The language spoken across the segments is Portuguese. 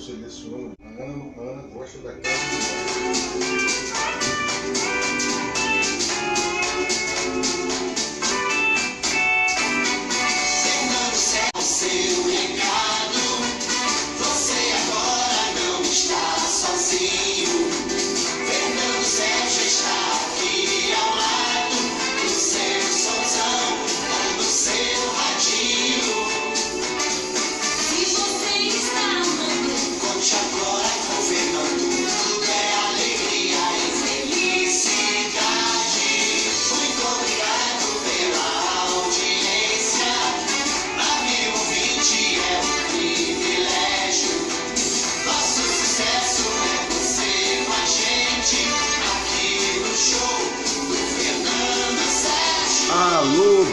seleciono Ana Costa da Casa. Alô,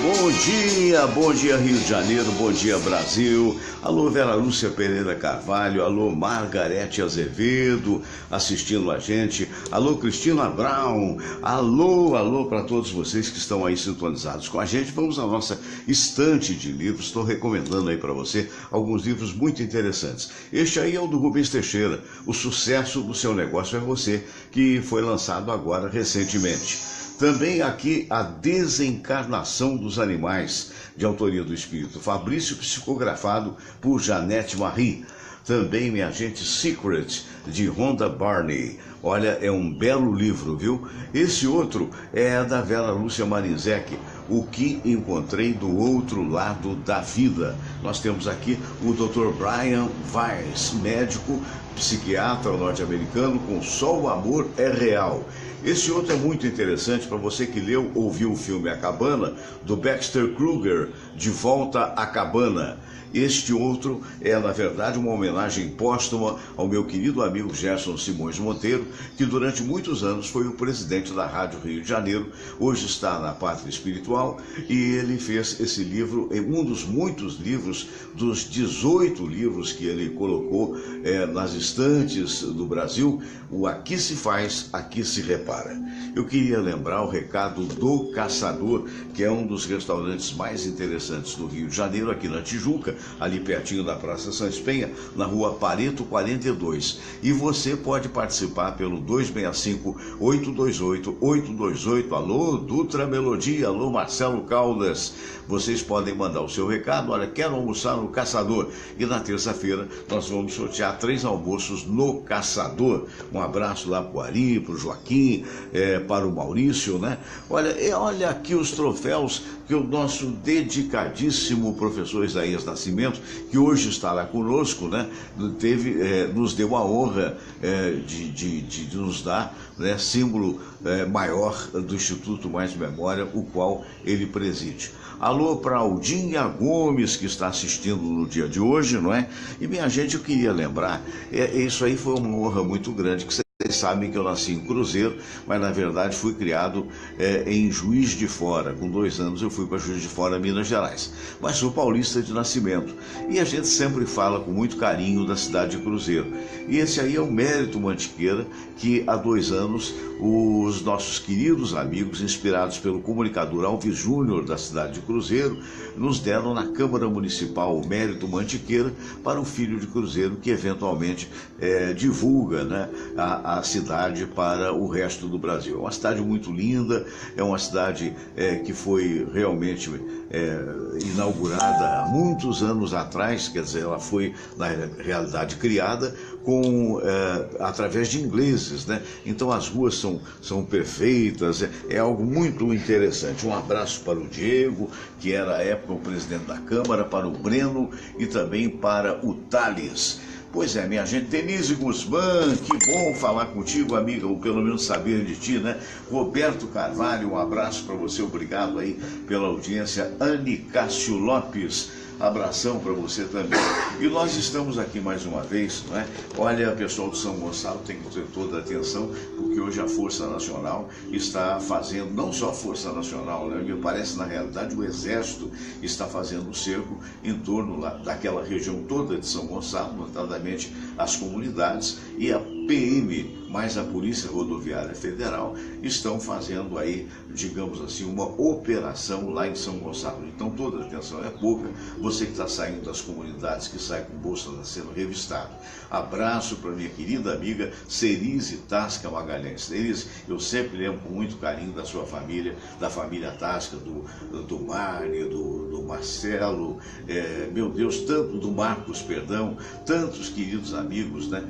bom dia Rio de Janeiro, bom dia Brasil, alô Vera Lúcia Pereira Carvalho, alô Margarete Azevedo assistindo a gente, alô Cristina Brown, alô para todos vocês que estão aí sintonizados com a gente. Vamos à nossa estante de livros, estou recomendando aí para você alguns livros muito interessantes. Este aí é o do Rubens Teixeira, O Sucesso do Seu Negócio é Você, que foi lançado agora recentemente. Também aqui A Desencarnação dos Animais, de autoria do Espírito Fabrício, psicografado por Janete Marie. Também Minha Gente Secret, de Rhonda Barney. Olha, é um belo livro, viu? Esse outro é da Vera Lúcia Marinzec, O que Encontrei do Outro Lado da Vida. Nós temos aqui o Dr. Brian Weiss, médico, psiquiatra norte-americano, com Só o Amor é Real. Esse outro é muito interessante para você que leu ou viu o filme A Cabana, do Baxter Kruger, De Volta à Cabana. Este outro é, na verdade, uma homenagem póstuma ao meu querido amigo Gerson Simões Monteiro, que durante muitos anos foi o presidente da Rádio Rio de Janeiro, hoje está na Pátria Espiritual, e ele fez esse livro, um dos muitos livros, dos 18 livros que ele colocou nas estantes do Brasil, o Aqui se Faz, Aqui se Repara. Eu queria lembrar o recado do Caçador, que é um dos restaurantes mais interessantes do Rio de Janeiro, aqui na Tijuca, ali pertinho da Praça Santos Penha, na rua Pareto 42. E você pode participar pelo 265-828-828. Alô, Dutra Melodia, alô, Marcelo Caldas. Vocês podem mandar o seu recado. Olha, quero almoçar no Caçador. E na terça-feira nós vamos sortear 3 almoços no Caçador. Um abraço lá para o Ari, para o Joaquim, para o Maurício, né? Olha aqui os troféus que o nosso dedicadíssimo professor Isaías Nascimento, que hoje está lá conosco, né, nos deu a honra de nos dar, né, símbolo maior do Instituto Mais Memória, o qual ele preside. Alô para Aldinha Gomes, que está assistindo no dia de hoje, não é? E minha gente, eu queria lembrar, isso aí foi uma honra muito grande, que vocês sabem que eu nasci em Cruzeiro, mas na verdade fui criado em Juiz de Fora. Com 2 anos eu fui para Juiz de Fora, Minas Gerais. Mas sou paulista de nascimento. E a gente sempre fala com muito carinho da cidade de Cruzeiro. E esse aí é o Mérito Mantiqueira, que há 2 anos os nossos queridos amigos, inspirados pelo comunicador Alves Júnior da cidade de Cruzeiro, nos deram na Câmara Municipal o Mérito Mantiqueira para o filho de Cruzeiro, que eventualmente divulga, né, a cidade para o resto do Brasil. É uma cidade muito linda, é uma cidade que foi realmente inaugurada há muitos anos atrás, quer dizer, ela foi na realidade criada através de ingleses, né? Então as ruas são perfeitas, é algo muito interessante. Um abraço para o Diego, que era à época o presidente da Câmara, para o Breno e também para o Thales. Pois é, minha gente, Denise Guzmán, que bom falar contigo, amiga, ou pelo menos saber de ti, né? Roberto Carvalho, um abraço para você, obrigado aí pela audiência. Anne Cássio Lopes, abração para você também. E nós estamos aqui mais uma vez, né? Olha, pessoal de São Gonçalo tem que ter toda a atenção, porque hoje a Força Nacional está fazendo, não só a Força Nacional, né? Me parece, na realidade, o Exército está fazendo um cerco em torno daquela região toda de São Gonçalo, notadamente as comunidades, e PM, mais a Polícia Rodoviária Federal, estão fazendo aí, digamos assim, uma operação lá em São Gonçalo. Então toda a atenção é pouca, você que está saindo das comunidades, que sai com bolsa sendo revistado. Abraço para minha querida amiga Cerise Tasca Magalhães. Cerise, eu sempre lembro com muito carinho da sua família, da família Tasca, do Marne, do Marcelo, meu Deus, tanto do Marcos, perdão, tantos queridos amigos, né,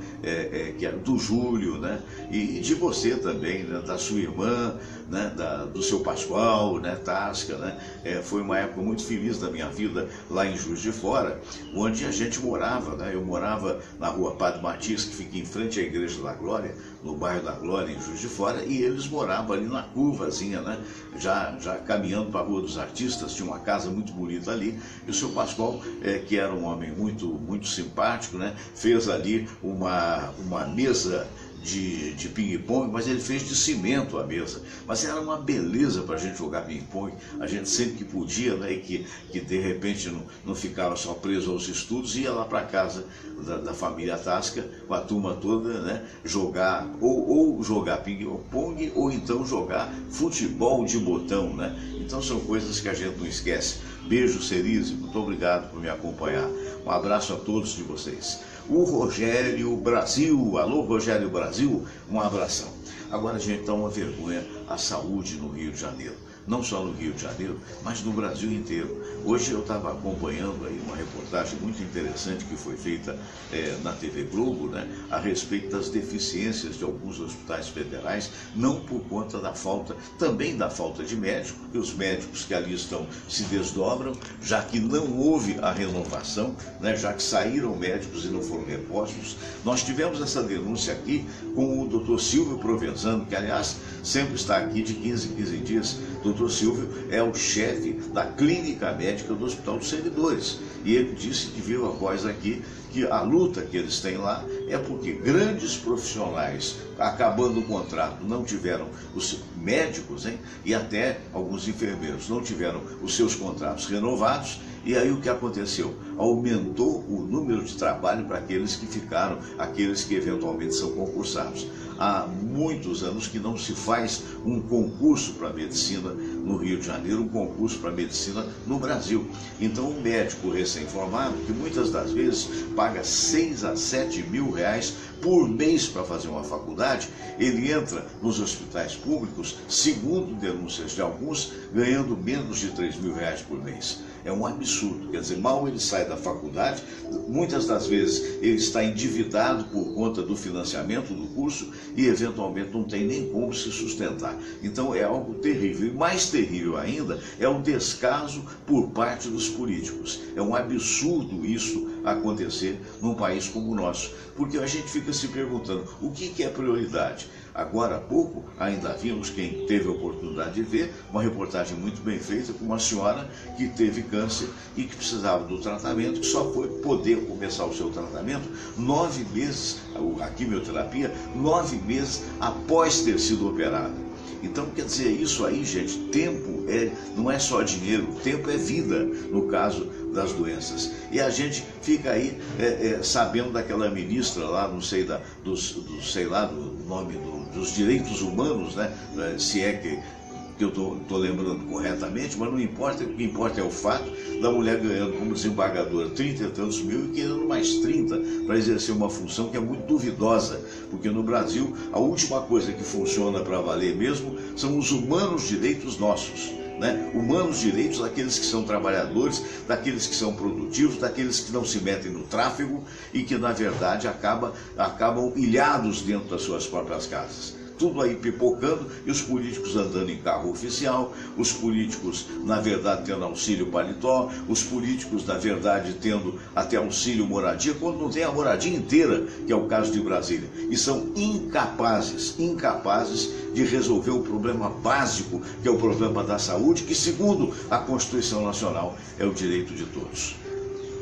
do Júlio, né, e de você também, né, da sua irmã, né, do seu Pascoal, né, Tasca, né, foi uma época muito feliz da minha vida lá em Juiz de Fora, onde a gente morava, né, eu morava na rua Padre Matias, que fica em frente à Igreja da Glória, no bairro da Glória, em Juiz de Fora, e eles moravam ali na curvazinha, né, já caminhando para a Rua dos Artistas, tinha uma casa muito bonita ali, e o seu Pascoal, que era um homem muito, muito simpático, né, fez ali uma mesa de ping-pong, mas ele fez de cimento a mesa. Mas era uma beleza para a gente jogar ping-pong, a gente sempre que podia, né, e que de repente não ficava só preso aos estudos, ia lá para casa da família Tasca, com a turma toda, né, jogar, ou jogar ping-pong, ou então jogar futebol de botão, né? Então são coisas que a gente não esquece. Beijo, Cerise, muito obrigado por me acompanhar. Um abraço a todos de vocês. O Rogério Brasil, alô Rogério Brasil, um abração. Agora, gente, está uma vergonha a saúde no Rio de Janeiro. Não só no Rio de Janeiro, mas no Brasil inteiro. Hoje eu estava acompanhando aí uma reportagem muito interessante que foi feita na TV Globo, né, a respeito das deficiências de alguns hospitais federais, não por conta da falta, também da falta de médicos, porque os médicos que ali estão se desdobram, já que não houve a renovação, né, já que saíram médicos e não foram repostos. Nós tivemos essa denúncia aqui com o Dr. Silvio Provenzano, que aliás sempre está aqui de 15 em 15 dias. Dr. Silvio é o chefe da clínica médica do Hospital dos Servidores. E ele disse que viu a voz aqui que a luta que eles têm lá é porque grandes profissionais, acabando o contrato, não tiveram os médicos, hein, e até alguns enfermeiros não tiveram os seus contratos renovados. E aí o que aconteceu? Aumentou o número de trabalho para aqueles que ficaram, aqueles que eventualmente são concursados. Há muitos anos que não se faz um concurso para medicina no Rio de Janeiro, um concurso para medicina no Brasil. Então um médico recém-formado, que muitas das vezes paga 6 a 7 mil reais por mês para fazer uma faculdade, ele entra nos hospitais públicos, segundo denúncias de alguns, ganhando menos de 3 mil reais por mês. É um absurdo, quer dizer, mal ele sai da faculdade, muitas das vezes ele está endividado por conta do financiamento do curso e eventualmente não tem nem como se sustentar. Então é algo terrível. E mais terrível ainda é o descaso por parte dos políticos. É um absurdo isso acontecer num país como o nosso, porque a gente fica se perguntando o que é prioridade. Agora há pouco, ainda vimos, quem teve a oportunidade de ver, uma reportagem muito bem feita com uma senhora que teve câncer e que precisava do tratamento, que só foi poder começar o seu tratamento 9 meses, a quimioterapia, 9 meses após ter sido operada. Então, quer dizer, isso aí, gente, tempo não é só dinheiro, tempo é vida, no caso das doenças. E a gente fica aí sabendo daquela ministra lá, não sei, do nome dos direitos humanos, né? Se é que eu estou lembrando corretamente, mas não importa, o que importa é o fato da mulher ganhando como desembargadora 30 e tantos mil e querendo mais 30 para exercer uma função que é muito duvidosa, porque no Brasil a última coisa que funciona para valer mesmo são os humanos direitos nossos. Né? Humanos direitos daqueles que são trabalhadores, daqueles que são produtivos, daqueles que não se metem no tráfego e que na verdade acabam ilhados dentro das suas próprias casas. Tudo aí pipocando e os políticos andando em carro oficial, os políticos, na verdade, tendo auxílio paletó, os políticos, na verdade, tendo até auxílio moradia, quando não tem a moradia inteira, que é o caso de Brasília. E são incapazes de resolver o problema básico, que é o problema da saúde, que, segundo a Constituição Nacional, é o direito de todos.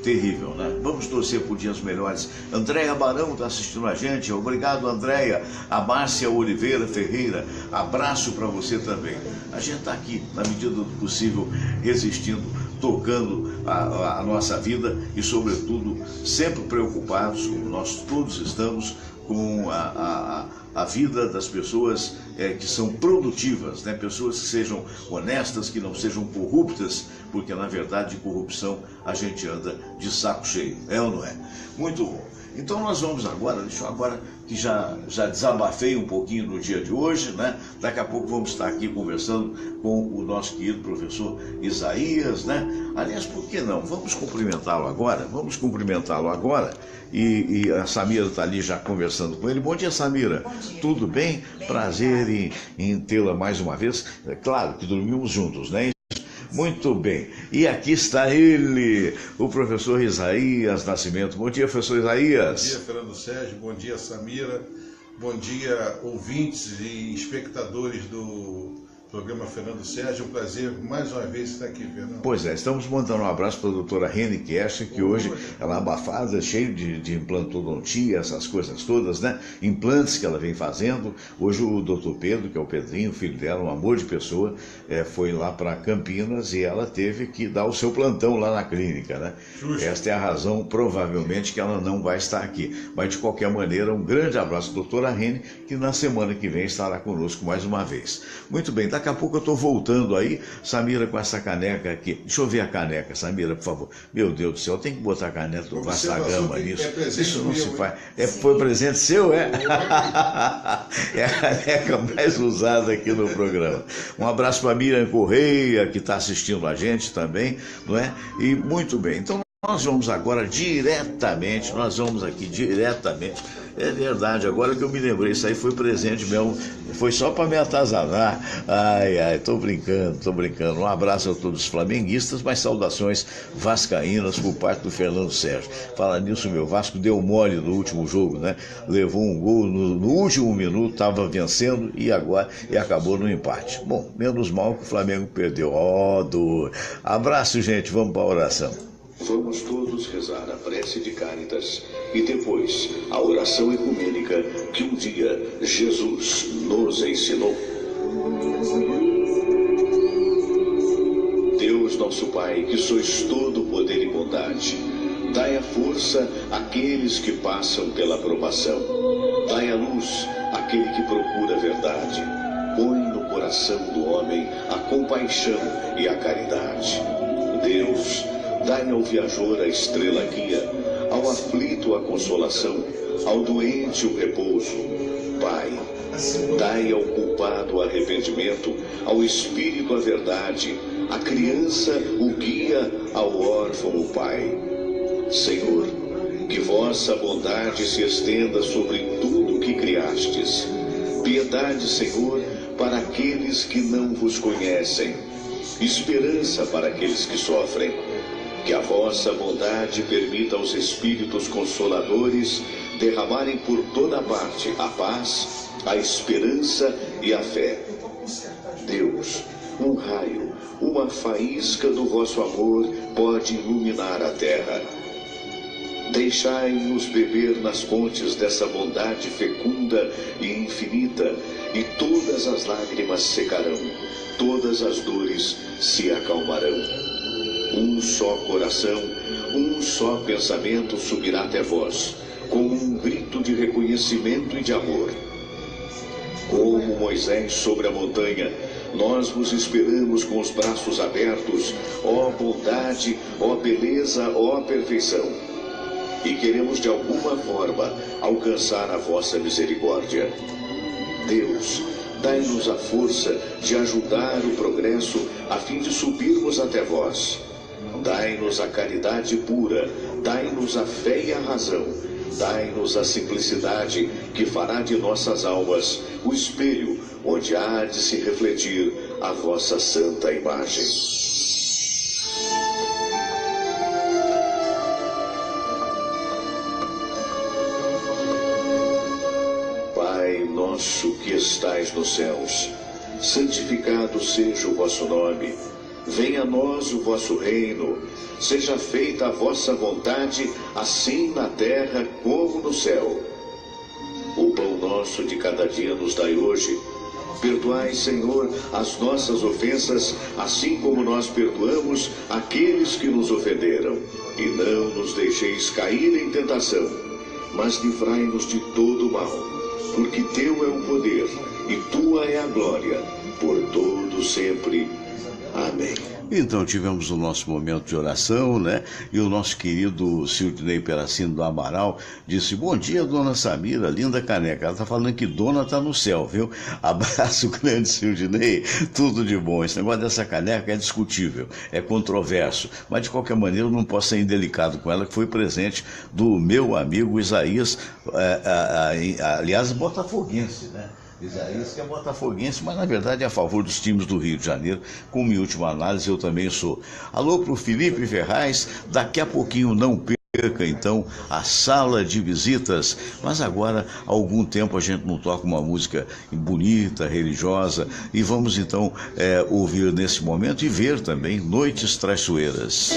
Terrível, né? Vamos torcer por dias melhores. Andréia Barão está assistindo a gente. Obrigado, Andréia. A Márcia Oliveira Ferreira, abraço para você também. A gente está aqui, na medida do possível, resistindo, tocando a nossa vida e, sobretudo, sempre preocupados, como nós todos estamos, com a vida das pessoas que são produtivas, né? Pessoas que sejam honestas, que não sejam corruptas, porque na verdade de corrupção a gente anda de saco cheio, é ou não é? Muito bom. Então nós vamos agora, deixa eu agora que já desabafei um pouquinho no dia de hoje, né? Daqui a pouco vamos estar aqui conversando com o nosso querido professor Isaías, né? Aliás, por que não? Vamos cumprimentá-lo agora, e a Samira está ali já conversando com ele. Bom dia, Samira. Bom dia. Tudo bem? Prazer em tê-la mais uma vez. É claro que dormimos juntos, né? Muito bem, e aqui está ele, o professor Isaías Nascimento. Bom dia, professor Isaías. Bom dia, Fernando Sérgio, bom dia, Samira, bom dia, ouvintes e espectadores do programa Fernando Sérgio. Um prazer mais uma vez estar aqui, Fernando. Pois é, estamos mandando um abraço para a doutora Rene Kescher, que hoje ela é abafada, cheia de implantodontia, essas coisas todas, né? Implantes que ela vem fazendo. Hoje o doutor Pedro, que é o Pedrinho, filho dela, um amor de pessoa, foi lá para Campinas e ela teve que dar o seu plantão lá na clínica, né? Justo. Esta é a razão, provavelmente, que ela não vai estar aqui. Mas, de qualquer maneira, um grande abraço, doutora Rene, que na semana que vem estará conosco mais uma vez. Muito bem, daqui a pouco eu estou voltando aí, Samira, com essa caneca aqui. Deixa eu ver a caneca, Samira, por favor. Meu Deus do céu, tem que botar a caneca do Vasco da Gama nisso. Isso não se faz. Foi presente seu, é? É a caneca mais usada aqui no programa. Um abraço para Miriam Correia, que está assistindo a gente também, não é? E muito bem, então nós vamos agora diretamente, é verdade, agora que eu me lembrei, isso aí foi presente mesmo, foi só para me atazanar. Ai, tô brincando. Um abraço a todos os flamenguistas, mas saudações vascaínas por parte do Fernando Sérgio. Fala nisso, meu Vasco deu mole no último jogo, né? Levou um gol no último minuto, estava vencendo e acabou no empate. Bom, menos mal que o Flamengo perdeu. Dor. Abraço, gente, vamos para a oração. Vamos todos rezar a prece de Cáritas e depois a oração ecumênica que um dia Jesus nos ensinou. Deus nosso Pai, que sois todo poder e bondade, dai a força àqueles que passam pela provação. Dai a luz àquele que procura a verdade. Põe no coração do homem a compaixão e a caridade. Deus, dai ao viajor a estrela guia, ao aflito a consolação, ao doente o repouso. Pai, dai ao culpado o arrependimento, ao espírito a verdade, à criança o guia, ao órfão o pai. Senhor, que vossa bondade se estenda sobre tudo que criastes. Piedade, Senhor, para aqueles que não vos conhecem. Esperança para aqueles que sofrem. Que a vossa bondade permita aos Espíritos Consoladores derramarem por toda parte a paz, a esperança e a fé. Deus, um raio, uma faísca do vosso amor pode iluminar a terra. Deixai-nos beber nas fontes dessa bondade fecunda e infinita, e todas as lágrimas secarão, todas as dores se acalmarão. Um só coração, um só pensamento subirá até vós, como um grito de reconhecimento e de amor. Como Moisés sobre a montanha, nós vos esperamos com os braços abertos, ó bondade, ó beleza, ó perfeição. E queremos de alguma forma alcançar a vossa misericórdia. Deus, dai-nos a força de ajudar o progresso a fim de subirmos até vós. Dai-nos a caridade pura, dai-nos a fé e a razão, dai-nos a simplicidade que fará de nossas almas o espelho onde há de se refletir a vossa santa imagem. Pai nosso que estais nos céus, santificado seja o vosso nome. Venha a nós o vosso reino, seja feita a vossa vontade, assim na terra como no céu. O pão nosso de cada dia nos dai hoje. Perdoai, Senhor, as nossas ofensas, assim como nós perdoamos aqueles que nos ofenderam. E não nos deixeis cair em tentação, mas livrai-nos de todo mal, porque teu é o poder e tua é a glória, por todo sempre. Amém. Então tivemos o nosso momento de oração, né? E o nosso querido Sildney Peracino do Amaral disse: bom dia, dona Samira, linda caneca. Ela tá falando que dona tá no céu, viu? Abraço grande, Sildney, tudo de bom. Esse negócio dessa caneca é discutível, é controverso, mas de qualquer maneira eu não posso ser indelicado com ela, que foi presente do meu amigo Isaías, aliás, botafoguense, né? Isaías que é botafoguense, mas na verdade é a favor dos times do Rio de Janeiro, como em última análise eu também sou. Alô pro Felipe Ferraz, daqui a pouquinho não perca então a sala de visitas, mas agora há algum tempo a gente não toca uma música bonita, religiosa, e vamos então ouvir nesse momento e ver também Noites Traiçoeiras.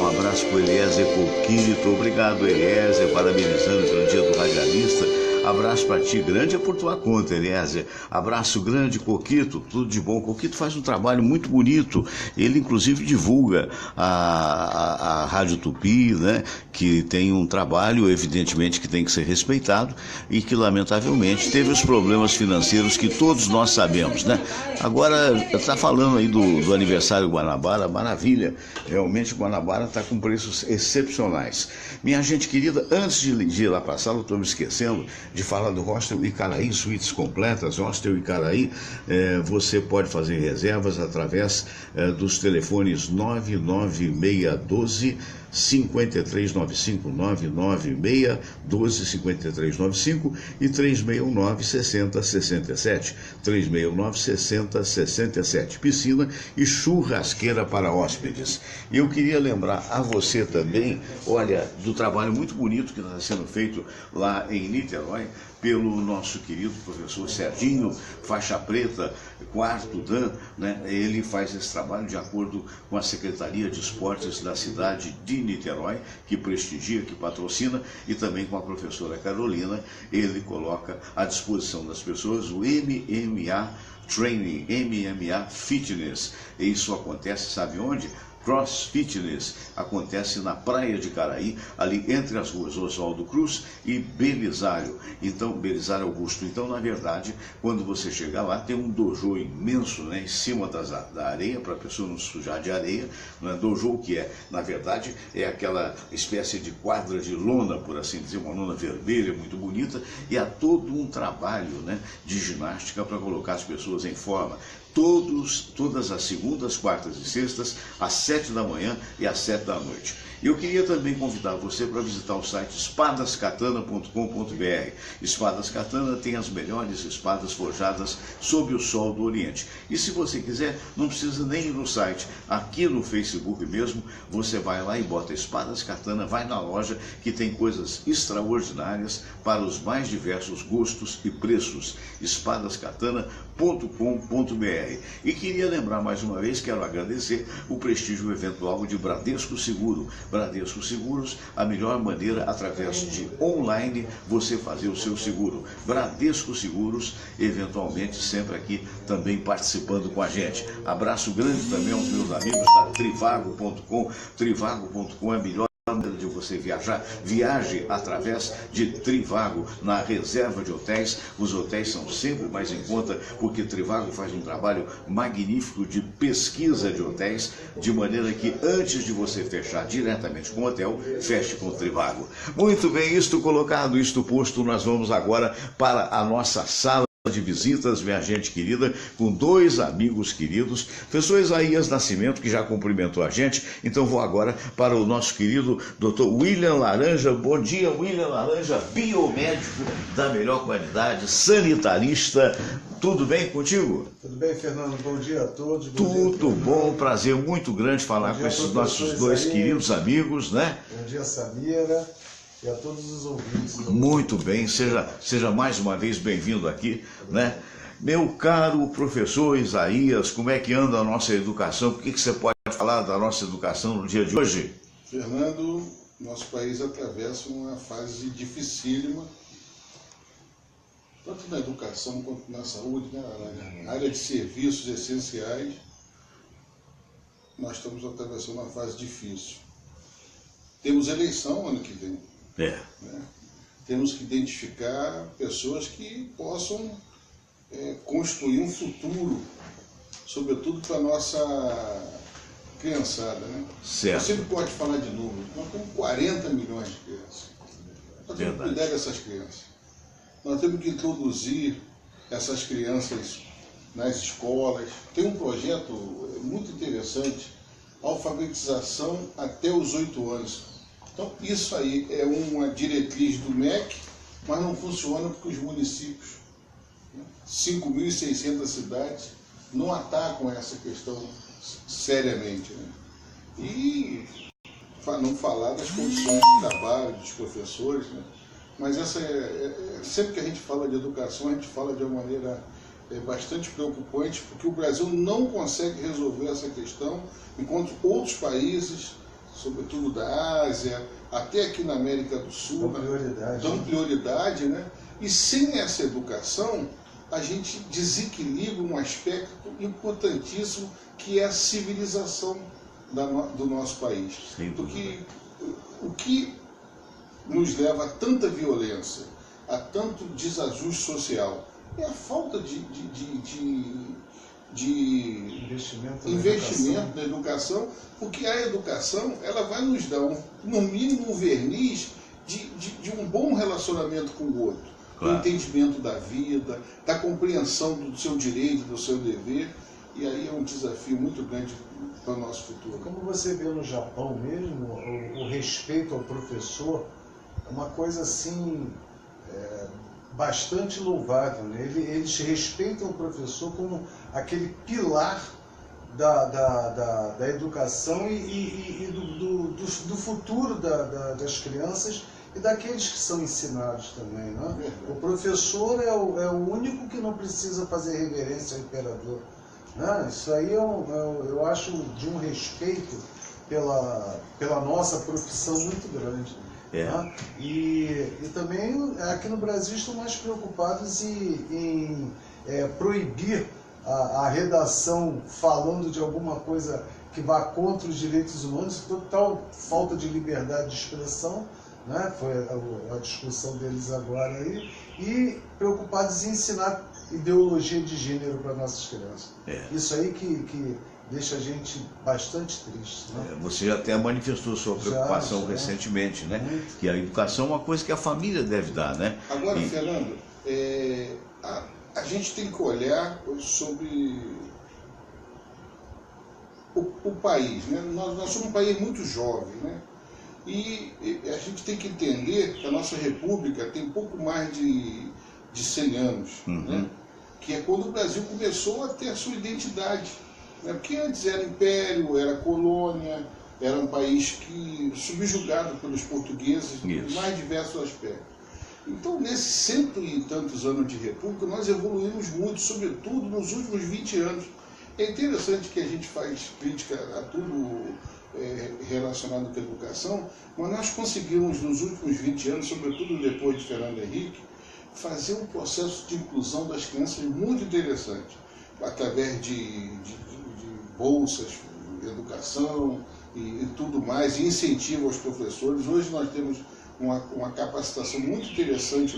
um abraço para o Eliezer Coquito. Obrigado, Eliezer, parabenizando pelo dia do radialista. Abraço para ti, grande é por tua conta, Eliezer. Abraço grande, Coquito, tudo de bom. Coquito faz um trabalho muito bonito. Ele, inclusive, divulga a Rádio Tupi, né? Que tem um trabalho, evidentemente, que tem que ser respeitado e que, lamentavelmente, teve os problemas financeiros que todos nós sabemos, né? Agora, está falando aí do aniversário Guanabara, maravilha. Realmente, Guanabara está com preços excepcionais. Minha gente querida, antes de ir lá para a sala, eu estou me esquecendo de falar do Hostel Icaraí, suítes completas. Hostel Icaraí, você pode fazer reservas através dos telefones 99612 5395, 99612 5395 e 3619 6067, 3619 6067. Piscina e churrasqueira para hóspedes. E eu queria lembrar a você também, olha, do trabalho muito bonito que está sendo feito lá em Niterói, pelo nosso querido professor Serginho, faixa preta, quarto Dan, né? Ele faz esse trabalho de acordo com a Secretaria de Esportes da cidade de Niterói, que prestigia, que patrocina, e também com a professora Carolina. Ele coloca à disposição das pessoas o MMA Training, MMA Fitness. E isso acontece, sabe onde? Cross Fitness acontece na Praia de Caraí, ali entre as ruas Oswaldo Cruz e Belisário. Então, Belisário Augusto. Então, na verdade, quando você chegar lá, tem um dojo imenso, né, em cima da areia, para a pessoa não sujar de areia. Não é dojo que é, na verdade, é aquela espécie de quadra de lona, por assim dizer, uma lona vermelha, muito bonita, e há todo um trabalho, né, de ginástica para colocar as pessoas em forma. Todas as segundas, quartas e sextas, às 7 da manhã e às 7 da noite. Eu queria também convidar você para visitar o site espadascatana.com.br. Espadas Katana tem as melhores espadas forjadas sob o sol do Oriente. E se você quiser, não precisa nem ir no site. Aqui no Facebook mesmo, você vai lá e bota Espadas Katana, vai na loja que tem coisas extraordinárias para os mais diversos gostos e preços. espadascatana.com.br. E queria lembrar mais uma vez, quero agradecer o prestígio eventual de Bradesco Seguro. Bradesco Seguros, a melhor maneira através de online você fazer o seu seguro. Bradesco Seguros, eventualmente sempre aqui também participando com a gente. Abraço grande também aos meus amigos da Trivago.com. Trivago.com é a melhor maneira de você viajar. Viaje através de Trivago na reserva de hotéis. Os hotéis são sempre mais em conta porque Trivago faz um trabalho magnífico de pesquisa de hotéis, de maneira que antes de você fechar diretamente com o hotel, feche com o Trivago. Muito bem, isto colocado, isto posto, nós vamos agora para a nossa sala de visitas, minha gente querida, com dois amigos queridos, professor Isaías Nascimento, que já cumprimentou a gente. Então vou agora para o nosso querido Dr. William Laranja. Bom dia, William Laranja, biomédico da melhor qualidade, sanitarista. Tudo bem contigo? Tudo bem, Fernando? Bom dia a todos. Tudo bom, prazer muito grande falar com esses nossos dois queridos amigos, né? Bom dia, Samira. E a todos os ouvintes. Muito bem, seja mais uma vez bem-vindo aqui, né? Meu caro professor Isaías, como é que anda a nossa educação? O que você pode falar da nossa educação no dia de hoje? Fernando, nosso país atravessa uma fase dificílima, tanto na educação quanto na saúde, né? Na área de serviços essenciais, nós estamos atravessando uma fase difícil. Temos eleição ano que vem. Né? Temos que identificar pessoas que possam construir um futuro, sobretudo para a nossa criançada. Né? Certo. Você sempre pode falar de números. Nós temos 40 milhões de crianças. Nós temos que cuidar dessas crianças. Nós temos que introduzir essas crianças nas escolas. Tem um projeto muito interessante, alfabetização até os 8 anos. Então, isso aí é uma diretriz do MEC, mas não funciona porque os municípios, 5.600 cidades, não atacam essa questão seriamente. Né? E não falar das condições de trabalho dos professores, né? Mas sempre que a gente fala de educação, a gente fala de uma maneira bastante preocupante, porque o Brasil não consegue resolver essa questão, enquanto outros países sobretudo da Ásia, até aqui na América do Sul, dão prioridade, né? E sem essa educação, a gente desequilibra um aspecto importantíssimo que é a civilização do nosso país. Porque o que nos leva a tanta violência, a tanto desajuste social, é a falta de investimento na educação, porque a educação ela vai nos dar, no mínimo, um verniz de um bom relacionamento com o outro, claro. Do entendimento da vida, da compreensão do seu direito, do seu dever, e aí é um desafio muito grande para o nosso futuro. Como você vê no Japão mesmo, o respeito ao professor é uma coisa assim bastante louvável, né? Eles respeitam o professor como aquele pilar da educação e do futuro das crianças e daqueles que são ensinados também, né? O professor é o único que não precisa fazer reverência ao imperador, né? Isso aí eu acho de um respeito pela nossa profissão muito grande. Né? E também aqui no Brasil estão mais preocupados em proibir a redação falando de alguma coisa que vá contra os direitos humanos, total falta de liberdade de expressão, né? Foi a discussão deles agora aí, e preocupados em ensinar ideologia de gênero para nossas crianças. Isso aí que deixa a gente bastante triste, né? Você até manifestou sua preocupação recentemente, né? Muito. Que a educação é uma coisa que a família deve dar, né? Agora, Fernando, a gente tem que olhar sobre o país, né? Nós somos um país muito jovem, né? E a gente tem que entender que a nossa república tem pouco mais de 100 anos, né? Que é quando o Brasil começou a ter a sua identidade. Porque antes era império, era colônia, era um país subjugado pelos portugueses em mais diversos aspectos. Então, nesses 100 e tantos anos de república, nós evoluímos muito, sobretudo nos últimos 20 anos. É interessante que a gente faz crítica a tudo relacionado com a educação, mas nós conseguimos nos últimos 20 anos, sobretudo depois de Fernando Henrique, fazer um processo de inclusão das crianças muito interessante, através de bolsas, educação e tudo mais, e incentivo aos professores. Hoje nós temos uma capacitação muito interessante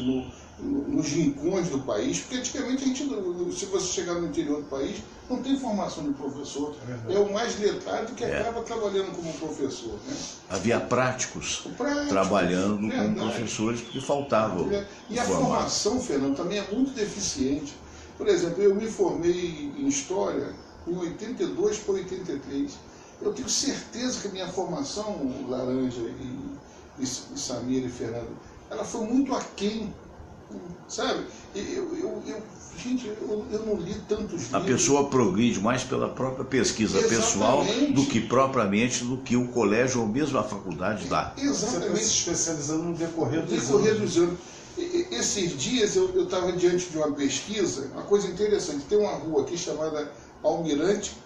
nos rincões do país, porque antigamente a gente, se você chegar no interior do país, não tem formação de professor. É o mais letrado que acaba trabalhando como professor, né? Havia práticos trabalhando como professores, porque faltava. E a formação, Fernando, também é muito deficiente. Por exemplo, eu me formei em História em 82 para 83. Eu tenho certeza que a minha formação, Laranja e Samir e Fernando, ela foi muito aquém, sabe? Gente, eu não li tantos livros. A pessoa progride mais pela própria pesquisa pessoal do que propriamente do que o colégio ou mesmo a faculdade dá. Exatamente. Você está se especializando no decorrer dos anos. Esses dias eu estava diante de uma pesquisa, uma coisa interessante. Tem uma rua aqui chamada Almirante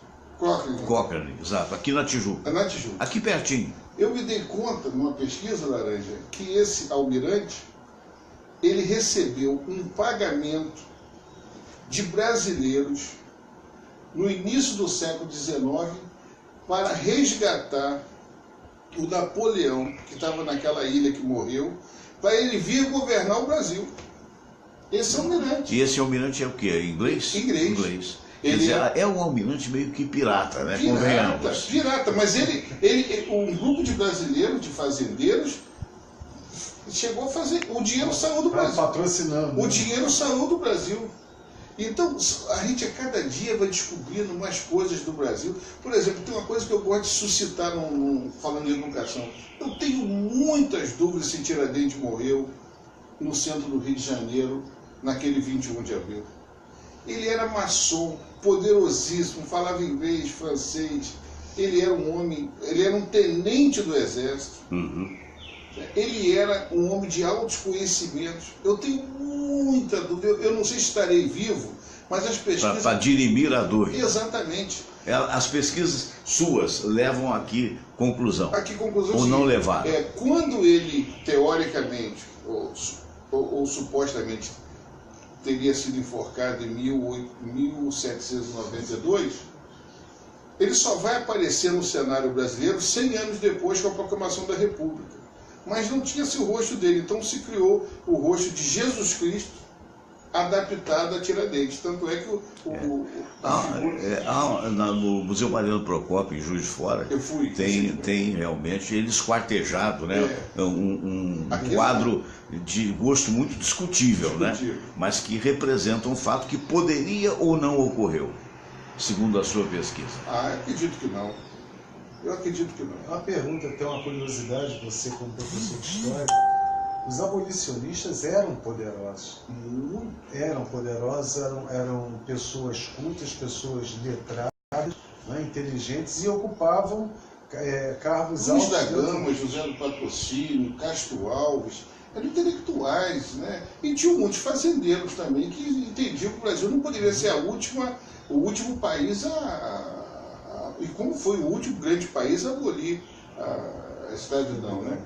Cochrane, exato, aqui na Tijuca. Na Tijuca. Aqui pertinho. Eu me dei conta, numa pesquisa, Laranja, que esse almirante, ele recebeu um pagamento de brasileiros no início do século XIX para resgatar o Napoleão, que estava naquela ilha que morreu, para ele vir governar o Brasil. Esse almirante. E esse almirante é o quê? É inglês? Inglês. Ele é um almirante meio que pirata, né? Pirata, mas um grupo de brasileiros, de fazendeiros, chegou a fazer. O dinheiro saiu do Brasil. Patrocinando. O dinheiro saiu do Brasil. Então, a gente a cada dia vai descobrindo mais coisas do Brasil. Por exemplo, tem uma coisa que eu gosto de suscitar falando em educação. Eu tenho muitas dúvidas se Tiradentes morreu no centro do Rio de Janeiro, naquele 21 de abril. Ele era maçom, poderosíssimo, falava inglês, francês. Ele era um homem, ele era um tenente do exército. Ele era um homem de altos conhecimentos. Eu tenho muita dúvida, eu não sei se estarei vivo, mas as pesquisas... Para dirimir a dúvida. Exatamente. As pesquisas suas levam aqui conclusão. Aqui conclusão ou não levaram? Quando ele, teoricamente, ou supostamente, teria sido enforcado em 1792, ele só vai aparecer no cenário brasileiro 100 anos depois com a proclamação da República. Mas não tinha-se o rosto dele, então se criou o rosto de Jesus Cristo adaptado a Tiradentes. Tanto é que no Museu Mariano Procópio, em Juiz de Fora, tem realmente ele esquartejado, né? Um quadro de gosto muito discutível, né? Mas que representa um fato que poderia ou não ocorreu, segundo a sua pesquisa. Eu acredito que não. Eu acredito que não. Uma pergunta, até uma curiosidade, você como professor de história. Os abolicionistas eram poderosos. Eram poderosos, eram pessoas cultas, pessoas letradas, né, inteligentes, e ocupavam cargos altos. Luiz da Gama, José do Patrocínio, Castro Alves, eram intelectuais, né? E tinha muitos fazendeiros também que entendiam que o Brasil não poderia ser o último país e como foi o último grande país a abolir a escravidão, né?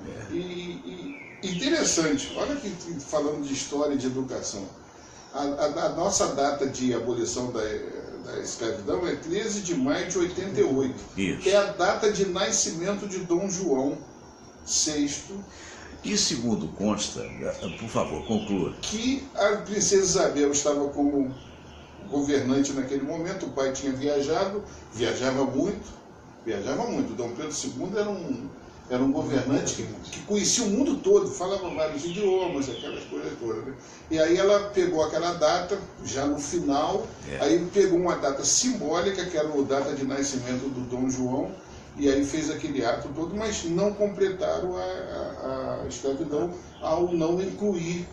Interessante, olha que falando de história e de educação, a nossa data de abolição da escravidão é 13 de maio de 88. Isso. É a data de nascimento de Dom João VI. E segundo consta, por favor, conclua. Que a princesa Isabel estava como governante naquele momento, o pai tinha viajava muito. Dom Pedro II era um governante que conhecia o mundo todo, falava vários idiomas, aquelas coisas todas, né? E aí ela pegou aquela data, já no final, aí pegou uma data simbólica, que era a data de nascimento do Dom João, e aí fez aquele ato todo, mas não completaram a escravidão ao não incluir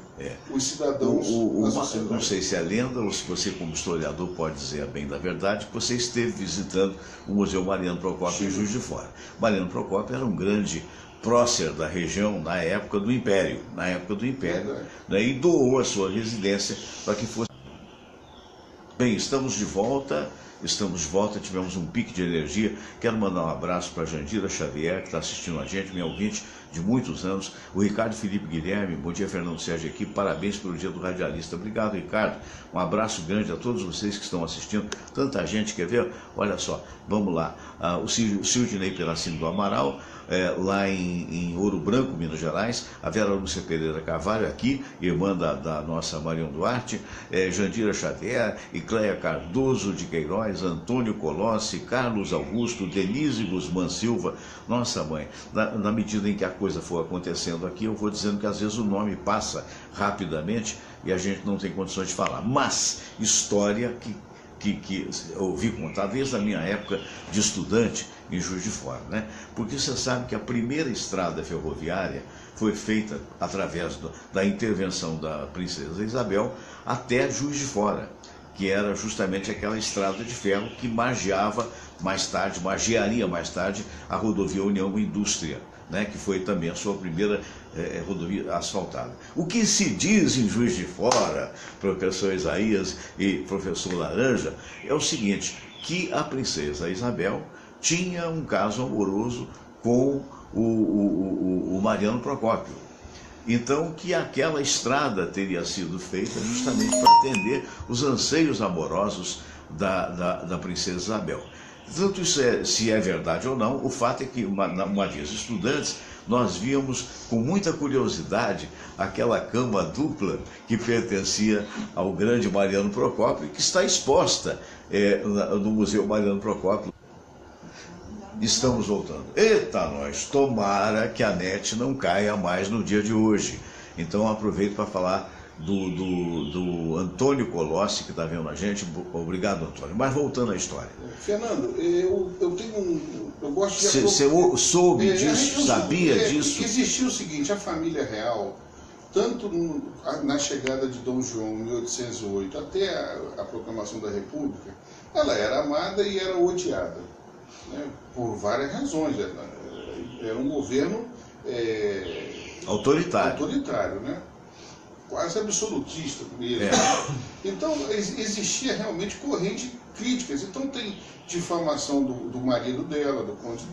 os cidadãos na sociedade. Não sei se é lenda ou se você, como historiador, pode dizer bem da verdade, que você esteve visitando o Museu Mariano Procópio em Juiz de Fora. Mariano Procópio era um grande prócer da região na época do Império, né, e doou a sua residência para que fosse... Bem, estamos de volta, tivemos um pique de energia. Quero mandar um abraço para a Jandira Xavier, que está assistindo a gente, minha ouvinte de muitos anos, o Ricardo Felipe Guilherme, bom dia Fernando Sérgio aqui, parabéns pelo dia do radialista. Obrigado, Ricardo, um abraço grande a todos vocês que estão assistindo, tanta gente, quer ver? Olha só, vamos lá, o Sildinei Peracino do Amaral, lá em Ouro Branco, Minas Gerais, a Vera Lúcia Pereira Carvalho aqui, irmã da nossa Marion Duarte, Jandira Xavier, Icleia Cardoso de Queiroz, Antônio Colossi, Carlos Augusto, Denise Guzmán Silva, nossa mãe. Na medida em que a coisa for acontecendo aqui, eu vou dizendo que às vezes o nome passa rapidamente e a gente não tem condições de falar, mas história que eu ouvi contar desde a minha época de estudante em Juiz de Fora, né? Porque você sabe que a primeira estrada ferroviária foi feita através da intervenção da princesa Isabel até Juiz de Fora, que era justamente aquela estrada de ferro que margearia mais tarde a rodovia União Indústria, né, que foi também a sua primeira rodovia asfaltada. O que se diz em Juiz de Fora, professor Isaías e professor Laranja, é o seguinte, que a princesa Isabel tinha um caso amoroso com o Mariano Procópio. Então, que aquela estrada teria sido feita justamente para atender os anseios amorosos da princesa Isabel. Tanto isso se é verdade ou não, o fato é que, uma vez estudantes, nós víamos com muita curiosidade aquela cama dupla que pertencia ao grande Mariano Procópio, que está exposta no Museu Mariano Procópio. Estamos voltando. Eita, nós! Tomara que a net não caia mais no dia de hoje. Então aproveito para falar do Antônio Colossi, que está vendo a gente. Obrigado, Antônio. Mas voltando à história. Fernando, eu tenho eu gosto de... Você soube disso? Sabia disso? Existia o seguinte, a família real, tanto na chegada de Dom João em 1808 até a proclamação da República, ela era amada e era odiada, né, por várias razões. Era um governo autoritário, né? quase absolutista mesmo. Então existia realmente corrente críticas. Então tem difamação do marido dela, do cônjuge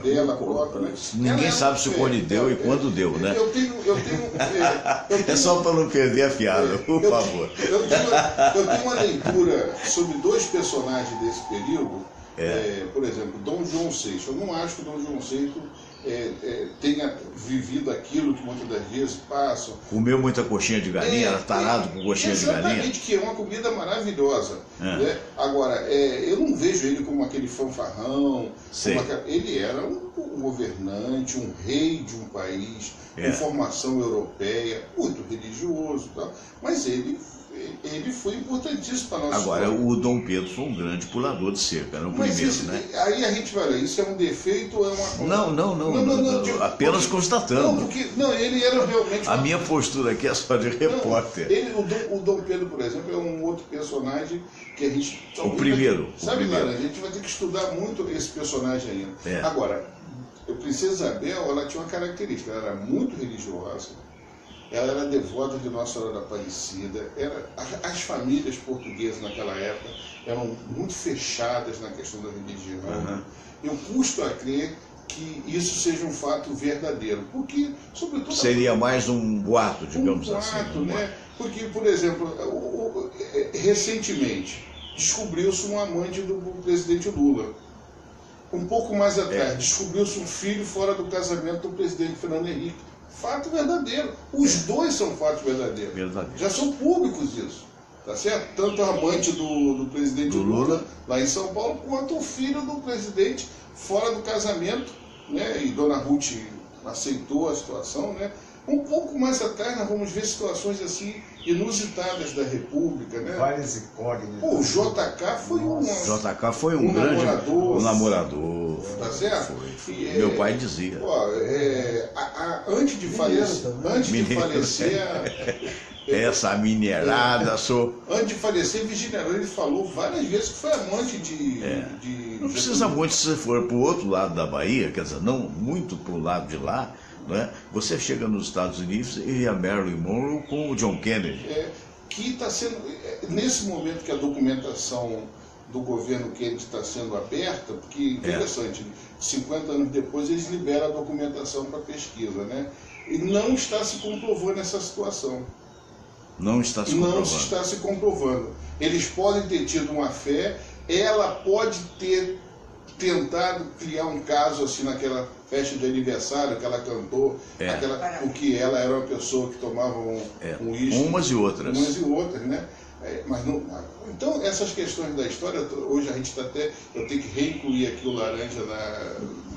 dela própria. Né? Ninguém sabe se o cônjuge deu e quando deu, né? Eu tenho É só para não perder a piada, por favor. Eu tenho uma leitura sobre dois personagens desse período. Por exemplo, Dom João VI. Eu não acho que o Dom João VI tenha vivido aquilo que muitas das vezes passam. Comeu muita coxinha de galinha, era tarado com coxinha de galinha. Exatamente, que é uma comida maravilhosa. Né? Agora, eu não vejo ele como aquele fanfarrão. Ele era um governante, um rei de um país, com formação europeia, muito religioso, tá? Mas ele foi importantíssimo para nós. Agora, o Dom Pedro foi um grande pulador de cerca, era o primeiro, né? Aí a gente vai lá, isso é um defeito ou é uma... Não, apenas constatando. Não, ele era realmente... A minha postura aqui é só de repórter. O Dom Pedro, por exemplo, é um outro personagem que a gente... O primeiro. Sabe, Laranja, a gente vai ter que estudar muito esse personagem ainda. Agora, a Princesa Isabel, ela tinha uma característica, ela era muito religiosa. Ela era devota de Nossa Senhora da Aparecida. As famílias portuguesas naquela época eram muito fechadas na questão da religião. Eu custo a crer que isso seja um fato verdadeiro, porque, sobretudo... Seria mais um boato, digamos assim. Né? Porque, por exemplo, recentemente descobriu-se um amante do presidente Lula. Um pouco mais atrás, descobriu-se um filho fora do casamento do presidente Fernando Henrique. Fato verdadeiro. Os dois são fatos verdadeiros. Já são públicos isso. Tá certo? Tanto a amante do presidente Lula, lá em São Paulo, quanto o filho do presidente fora do casamento, né? E Dona Ruth aceitou a situação, né? Um pouco mais atrás nós vamos ver situações assim inusitadas da República, né? Várias incógnitas. O JK foi um grande namorador. Tá certo? Meu pai dizia. Antes de falecer, essa minerada Antes de falecer, Virginia, ele falou várias vezes que foi amante de não precisa muito se você for para o outro lado da Bahia, quer dizer, não muito para o lado de lá. Né? Você chega nos Estados Unidos e a Marilyn Monroe com o John Kennedy. Que está sendo, nesse momento que a documentação do governo Kennedy está sendo aberta, porque interessante, 50 anos depois eles liberam a documentação para pesquisa, né? E não está se comprovando essa situação. Não está se comprovando. Eles podem ter tido uma fé, ela pode ter tentado criar um caso assim naquela festa de aniversário que ela cantou, porque ela era uma pessoa que tomava um uísque. Umas e outras, né? Mas não. Então essas questões da história, hoje a gente está eu tenho que reincluir aqui o Laranja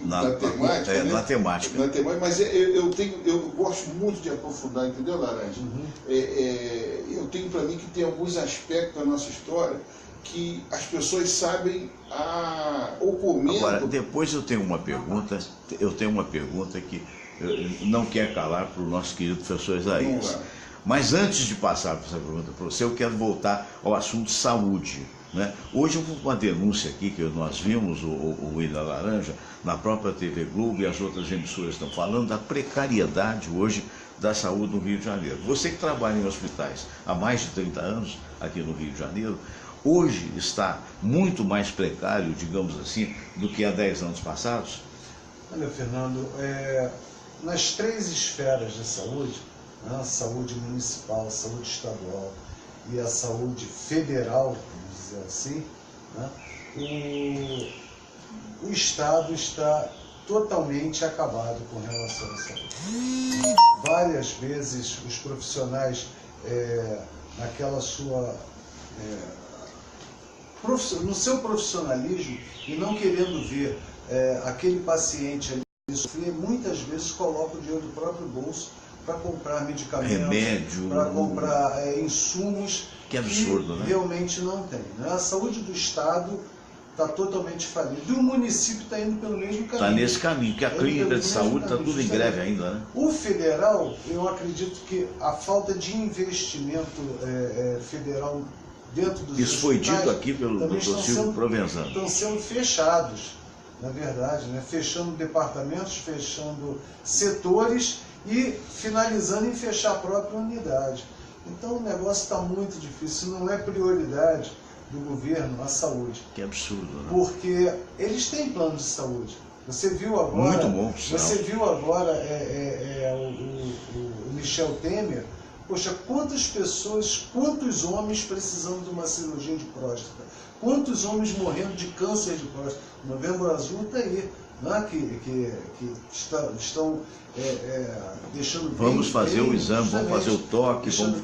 na temática. Né? Na temática. Mas eu gosto muito de aprofundar, entendeu, Laranja? Eu tenho para mim que tem alguns aspectos da nossa história que as pessoas sabem ou comentam. Agora, depois eu tenho uma pergunta que não quer calar para o nosso querido professor Isaías. Mas antes de passar por essa pergunta para você, eu quero voltar ao assunto saúde. Né? Hoje uma denúncia aqui que nós vimos, o Ilha Laranja, na própria TV Globo e as outras emissoras estão falando da precariedade hoje da saúde no Rio de Janeiro. Você que trabalha em hospitais há mais de 30 anos aqui no Rio de Janeiro, hoje está muito mais precário, digamos assim, do que há 10 anos passados? Olha, Fernando, nas três esferas de saúde, né, a saúde municipal, a saúde estadual e a saúde federal, vamos dizer assim, né, o Estado está totalmente acabado com relação à saúde. Várias vezes os profissionais, naquela sua... no seu profissionalismo e não querendo ver aquele paciente ali sofrer, muitas vezes coloca o dinheiro do próprio bolso para comprar medicamentos, remédio, para comprar insumos que absurdo, né? Realmente não tem. Né? A saúde do Estado está totalmente falida. E o município está indo pelo mesmo caminho. Está nesse caminho, porque a clínica de saúde está tudo em greve ainda, né? O federal, eu acredito que a falta de investimento federal dentro dos Isso foi dito aqui pelo Dr. Silvio Provenzano. Estão sendo fechados, na verdade, né? Fechando departamentos, fechando setores e finalizando em fechar a própria unidade. Então o negócio está muito difícil, não é prioridade do governo a saúde. Que absurdo, né? Porque eles têm plano de saúde. Você viu agora. Muito bom, você viu agora o Michel Temer. Poxa, quantas pessoas, quantos homens precisando de uma cirurgia de próstata? Quantos homens morrendo de câncer de próstata? O Novembro Azul está aí, né? que estão deixando bem. Vamos fazer o exame, vamos fazer o toque. Vamos...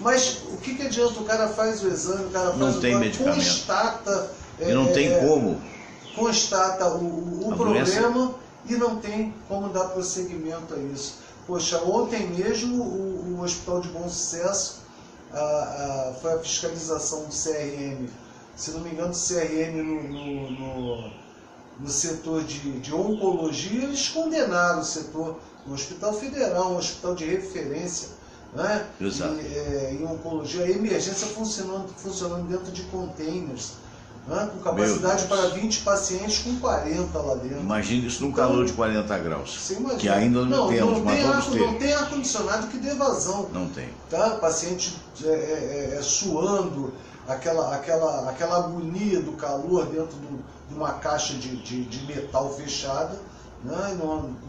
Mas o que adianta? O cara faz o exame, o cara faz não tem medicamento. Constata. E não tem como. Constata o problema e não tem como dar prosseguimento a isso. Poxa, ontem mesmo o Hospital de Bom Sucesso foi a fiscalização do CRM. Se não me engano, do CRM no setor de oncologia, eles condenaram o setor no Hospital Federal, um hospital de referência, né? Exato. Em oncologia, a emergência funcionando dentro de containers, né? Com capacidade para 20 pacientes com 40 lá dentro. Imagina isso num calor de 40 graus. Você imagina. Que ainda não temos, mas vamos ter. Não tem ar-condicionado que dê vazão. Não tem. Tá? Paciente suando, aquela agonia do calor dentro de uma caixa de metal fechada, né?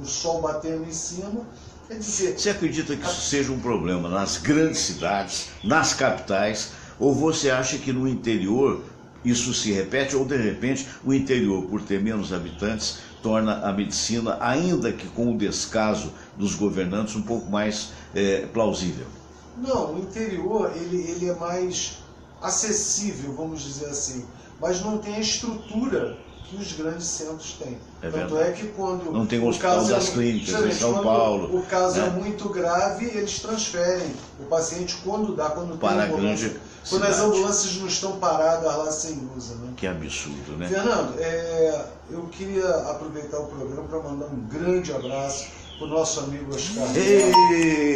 O sol batendo em cima. Quer dizer, você acredita que isso seja um problema nas grandes cidades, nas capitais, ou você acha que no interior isso se repete, ou de repente o interior, por ter menos habitantes, torna a medicina, ainda que com o descaso dos governantes, um pouco mais plausível? Não, o interior ele é mais acessível, vamos dizer assim, mas não tem a estrutura que os grandes centros têm. Tanto é que quando não tem o hospital das clínicas em São Paulo, o caso né? É muito grave, eles transferem o paciente quando para a grande quando as ambulâncias não estão paradas lá sem uso, né? Que absurdo, né? Fernando, eu queria aproveitar o programa para mandar um grande abraço para o nosso amigo Oscar.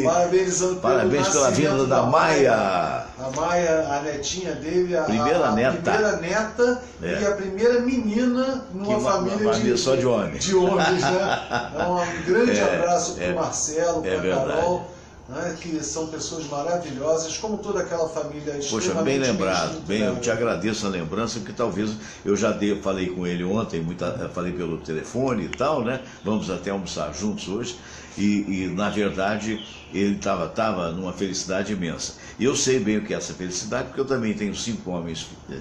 Parabenizando Parabéns pela vinda da Maia. A Maia, a netinha dele, a primeira neta e a primeira menina numa família só de homens. De homens, né? Então, um grande abraço para o Marcelo, para a Carol, né, que são pessoas maravilhosas, como toda aquela família. Poxa, bem lembrado, eu te agradeço a lembrança, porque talvez eu já falei com ele ontem, falei pelo telefone e tal, né? Vamos até almoçar juntos hoje, e na verdade ele estava numa felicidade imensa. E eu sei bem o que é essa felicidade, porque eu também tenho 5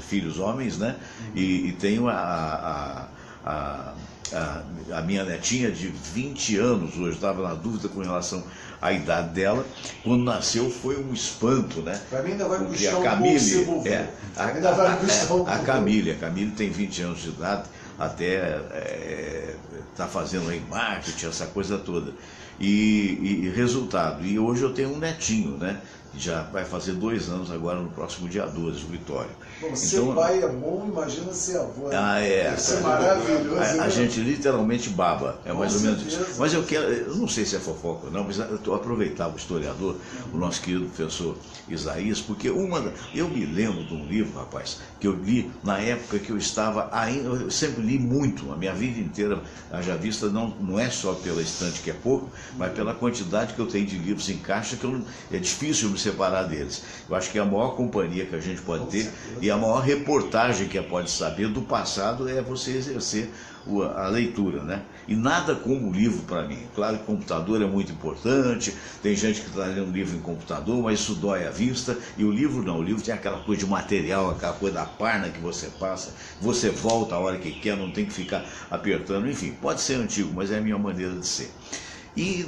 filhos homens, né? E tenho a minha netinha de 20 anos hoje, estava na dúvida com relação à idade dela. Quando nasceu foi um espanto, né? Para mim ainda vai porque custar a Camille, a Camille tem 20 anos de idade, até está fazendo aí marketing, essa coisa toda. E resultado, e hoje eu tenho um netinho, né? Já vai fazer 2 anos agora no próximo dia 12, o Vitório. Bom, ser pai é bom, imagina ser avô. Isso é maravilhoso. A gente literalmente baba, mais ou menos isso. Mas eu não sei se é fofoca ou não, mas eu aproveitava o historiador, o nosso querido professor Isaías, porque eu me lembro de um livro, rapaz, que eu li na época que eu estava ainda, eu sempre li muito, a minha vida inteira, haja vista, não é só pela estante que é pouco, mas pela quantidade que eu tenho de livros em caixa, que é difícil me separar deles. Eu acho que a maior companhia que a gente pode ter e a maior reportagem que pode saber do passado é você exercer a leitura, né? E nada como o livro para mim. Claro que o computador é muito importante, tem gente que está lendo livro em computador, mas isso dói a vista, e o livro não, o livro tem aquela coisa de material, aquela coisa da parna que você passa, você volta a hora que quer, não tem que ficar apertando, enfim, pode ser antigo, mas é a minha maneira de ser. E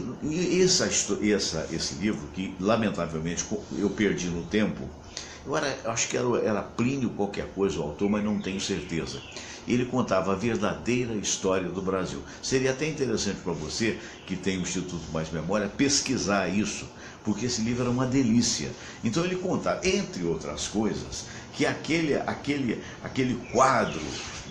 esse livro, que lamentavelmente eu perdi no tempo, eu acho que era Plínio qualquer coisa, o autor, mas não tenho certeza. Ele contava a verdadeira história do Brasil. Seria até interessante para você, que tem o Instituto Mais Memória, pesquisar isso, porque esse livro era uma delícia. Então ele contava, entre outras coisas, que aquele quadro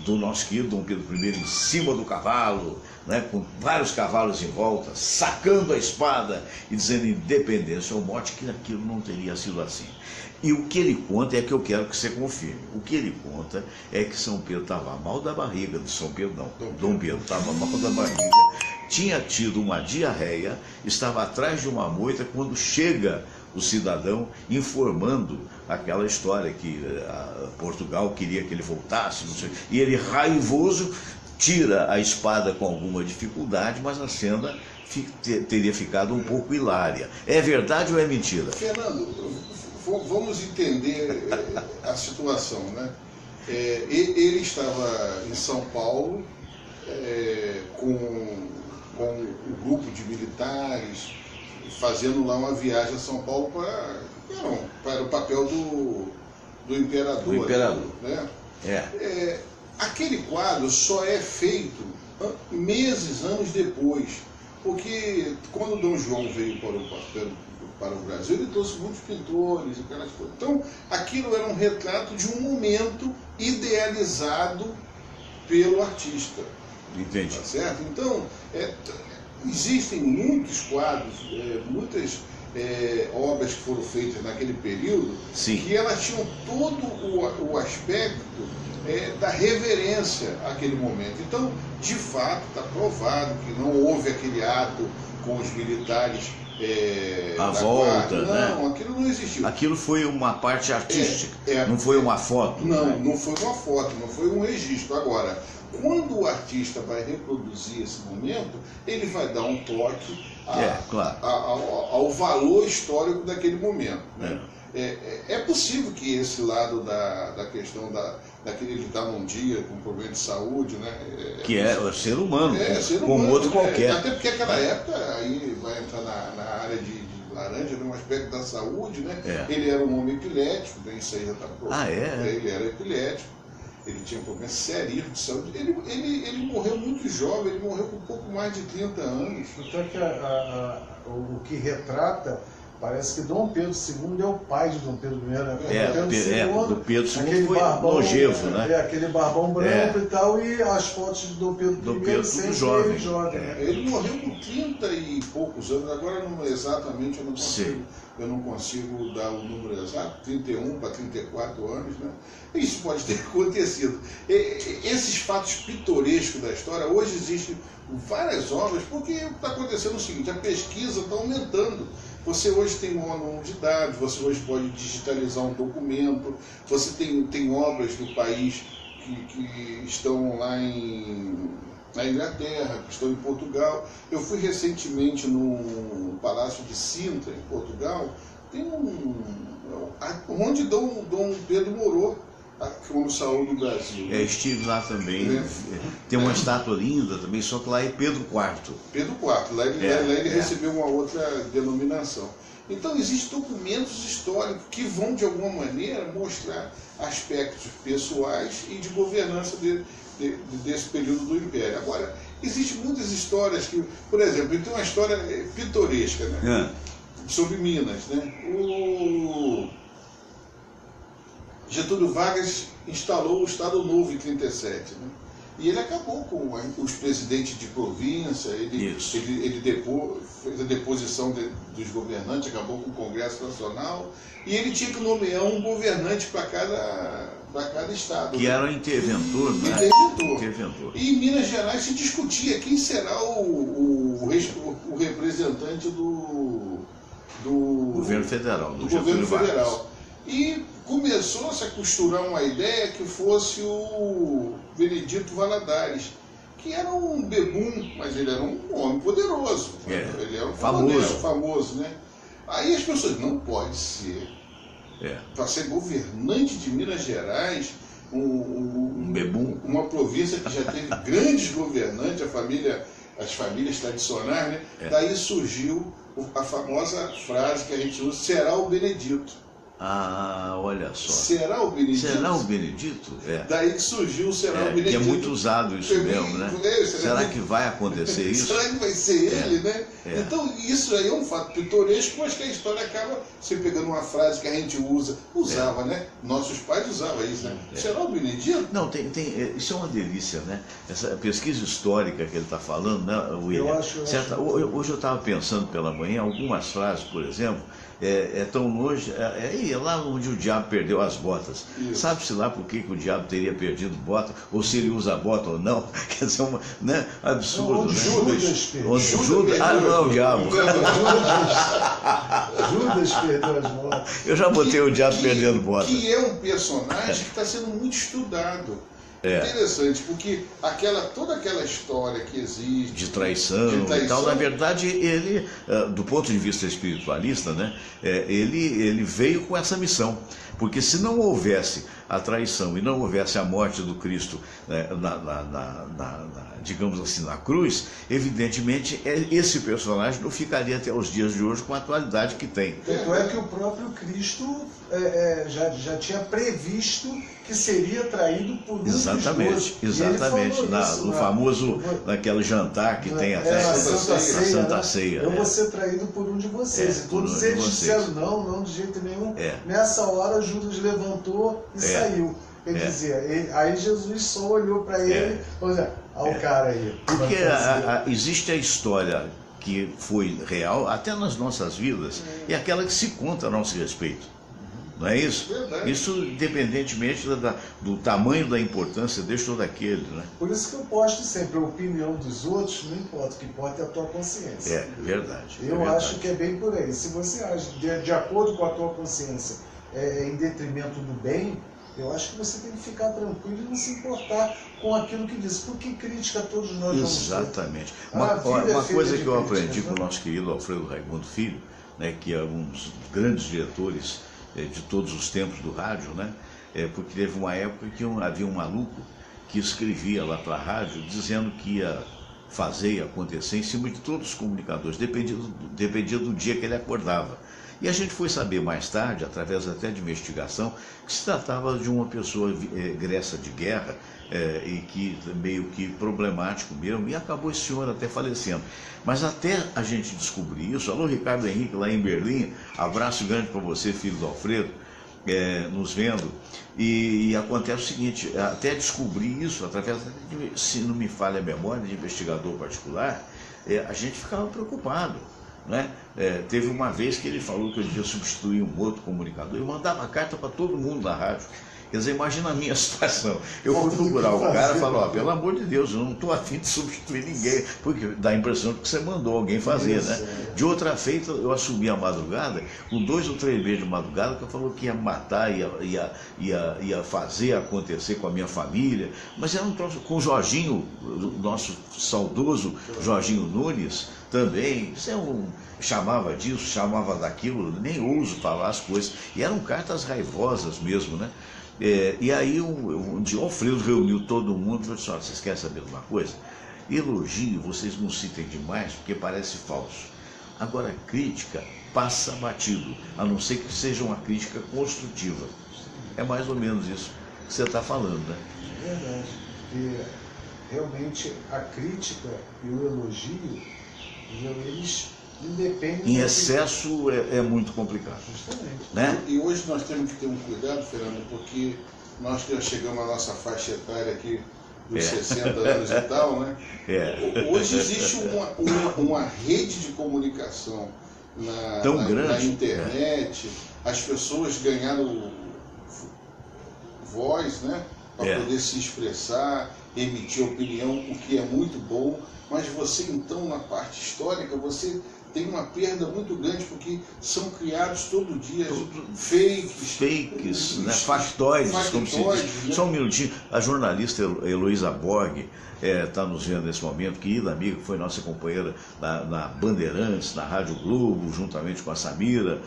do nosso querido Dom Pedro I em cima do cavalo, né, com vários cavalos em volta, sacando a espada e dizendo independência ou morte, que aquilo não teria sido assim. E o que ele conta é que eu quero que você confirme. O que ele conta é que São Pedro estava mal da barriga, Dom Pedro estava mal da barriga, tinha tido uma diarreia, estava atrás de uma moita, quando chega o cidadão, informando aquela história que Portugal queria que ele voltasse, não sei, e ele, raivoso, tira a espada com alguma dificuldade, mas a cena teria ficado um pouco hilária. É verdade ou é mentira? Fernando, vamos entender a situação, né? Ele estava em São Paulo com um grupo de militares fazendo lá uma viagem a São Paulo para o papel do imperador. Do imperador. Né? Aquele quadro só é feito anos depois, porque quando Dom João veio para o Brasil, ele trouxe muitos pintores, aquelas coisas. Então, aquilo era um retrato de um momento idealizado pelo artista. Entendi. Tá certo? Então, existem muitos quadros, muitas obras que foram feitas naquele período, sim, que elas tinham todo o aspecto da reverência àquele momento. Então, de fato, está provado que não houve aquele ato com os militares à volta, né? Não, aquilo não existiu. Aquilo foi uma parte artística, não foi uma foto. Não, né? Não foi uma foto, não foi um registro. Agora, quando o artista vai reproduzir esse momento, ele vai dar um toque claro, ao valor histórico daquele momento. Né? É possível que esse lado da questão daquele ele está num dia com problema de saúde, né? Que é ser humano, como humano, outro qualquer. Até porque aquela época, aí vai entrar na área de laranja, no aspecto da saúde, né? Ele era um homem epilético, né? Isso aí já está provado. Ele era epilético, ele tinha problemas seríssimos de saúde. Ele morreu muito jovem, ele morreu com pouco mais de 30 anos. Então, o que retrata, parece que Dom Pedro II é o pai de Dom Pedro I. Do Pedro II foi longevo, né? Aquele barbão branco e tal, e as fotos de Dom Pedro I sempre jovem. Ele morreu com 30 e poucos anos, agora exatamente eu não consigo dar o número exato, 31 para 34 anos, né? Isso pode ter acontecido. Esses fatos pitorescos da história, hoje existem várias obras, porque está acontecendo o seguinte, a pesquisa está aumentando. Você hoje tem um ângulo de dados, você hoje pode digitalizar um documento, você tem obras do país que estão lá na Inglaterra, que estão em Portugal. Eu fui recentemente no Palácio de Sintra, em Portugal, tem onde Dom Pedro morou, como saiu do Brasil. Estive lá também. Tem uma estátua linda também, só que lá é Pedro IV. Pedro IV, lá ele recebeu uma outra denominação. Então, existem documentos históricos que vão, de alguma maneira, mostrar aspectos pessoais e de governança desse período do Império. Agora, existem muitas histórias que, por exemplo, tem uma história pitoresca, né? Sobre Minas, né? O Getúlio Vargas instalou o Estado Novo em 1937, né? E ele acabou com os presidentes de província, ele fez a deposição dos governantes, acabou com o Congresso Nacional, e ele tinha que nomear um governante para cada estado. Que era o interventor, né? Interventor. E em Minas Gerais se discutia quem será o representante do governo federal, do governo federal. E começou-se a costurar uma ideia que fosse o Benedito Valadares, que era um bebum, mas ele era um homem poderoso. Ele era um famoso, né? Aí as pessoas, não pode ser. Para ser governante de Minas Gerais, um bebum, uma província que já teve grandes governantes, as famílias tradicionais, né? Daí surgiu a famosa frase que a gente usa, será o Benedito. Olha só. Será o Benedito? Será o Benedito? Daí que surgiu o será o Benedito. Que é muito usado isso mesmo, né? Será que vai acontecer isso? Será que vai ser ele, né? Então, isso aí é um fato pitoresco, mas que a história acaba se pegando uma frase que a gente usava, né? Nossos pais usavam isso, né? Será o Benedito? Não, isso é uma delícia, né? Essa pesquisa histórica que ele está falando, né, William? Hoje eu estava pensando pela manhã, algumas frases, por exemplo, tão longe, lá onde o diabo perdeu as botas. Sabe-se lá por que o diabo teria perdido bota, ou se ele usa bota ou não? Quer dizer, né? Absurdo, onde né? Judas Judas? Não, o diabo. Judas perdeu as botas. Eu já botei o diabo perdendo botas. Que é um personagem que está sendo muito estudado. É. Interessante, porque toda aquela história que existe De traição e tal, na verdade, ele, do ponto de vista espiritualista, né, ele veio com essa missão. Porque se não houvesse a traição e não houvesse a morte do Cristo, né, digamos assim, na cruz, evidentemente esse personagem não ficaria até os dias de hoje com a atualidade que tem. Tanto é que o próprio Cristo já tinha previsto que seria traído por um dos dois. Exatamente. No famoso, naquele jantar que tem até a Santa Ceia. Eu vou ser traído por um de vocês. E todos eles disseram não de jeito nenhum. Nessa hora Judas levantou e saiu. Quer dizer, aí Jesus só olhou para ele e falou: olha o cara aí. Porque existe a história que foi real, até nas nossas vidas, e aquela que se conta a nosso respeito. Não é isso? Verdade. Isso independentemente do tamanho da importância deste ou daquele, né? Por isso que eu posto sempre a opinião dos outros, não importa, o que importa é a tua consciência. É verdade. Eu acho que é bem por aí. Se você age de acordo com a tua consciência em detrimento do bem, eu acho que você tem que ficar tranquilo e não se importar com aquilo que diz. Porque crítica todos nós vamos ter. Exatamente. Uma coisa que eu aprendi com o nosso querido Alfredo Raimundo Filho, né, que é um dos grandes diretores de todos os tempos do rádio, né? Porque teve uma época que havia um maluco que escrevia lá para a rádio dizendo que ia fazer e acontecer em cima de todos os comunicadores, dependia do dia que ele acordava. E a gente foi saber mais tarde, através até de investigação, que se tratava de uma pessoa egressa de guerra e que meio que problemático mesmo, e acabou esse senhor até falecendo. Mas até a gente descobrir isso, alô Ricardo Henrique lá em Berlim, abraço grande para você, filho do Alfredo, nos vendo, e acontece o seguinte, até descobrir isso, através, se não me falha a memória, de investigador particular, a gente ficava preocupado. Né? Teve uma vez que ele falou que eu devia substituir um outro comunicador. Eu mandava carta para todo mundo na rádio. Quer dizer, imagina a minha situação. Eu fui procurar o cara e falou: pelo amor de Deus, eu não estou afim de substituir ninguém, porque dá a impressão de que você mandou alguém fazer, né? De outra feita, eu assumi a madrugada, com 2 ou 3 meses de madrugada, que eu falou que ia matar, ia fazer acontecer com a minha família. Mas era um troço com o Jorginho, o nosso saudoso Jorginho Nunes, também. Chamava disso, chamava daquilo, nem ouso falar as coisas. E eram cartas raivosas mesmo, né? E aí um dia o Alfredo reuniu todo mundo e disse: olha, vocês querem saber de uma coisa? Elogio vocês não citem demais porque parece falso. Agora crítica passa batido, a não ser que seja uma crítica construtiva. É mais ou menos isso que você está falando, né? É verdade. E realmente a crítica e o elogio, eles independem. Em excesso é muito complicado. Justamente. Né? E hoje nós temos que ter um cuidado, Fernando, porque nós já chegamos à nossa faixa etária aqui dos 60 anos e tal, né? Hoje existe uma rede de comunicação na internet, as pessoas ganharam voz, né? Para poder se expressar, emitir opinião, o que é muito bom, mas você então na parte histórica, você tem uma perda muito grande, porque são criados todo dia fakes, né? Factoides, como se diz. Né? Só um minutinho, a jornalista Heloísa Borg está nos vendo nesse momento, querida amiga, foi nossa companheira na Bandeirantes, na Rádio Globo, juntamente com a Samira,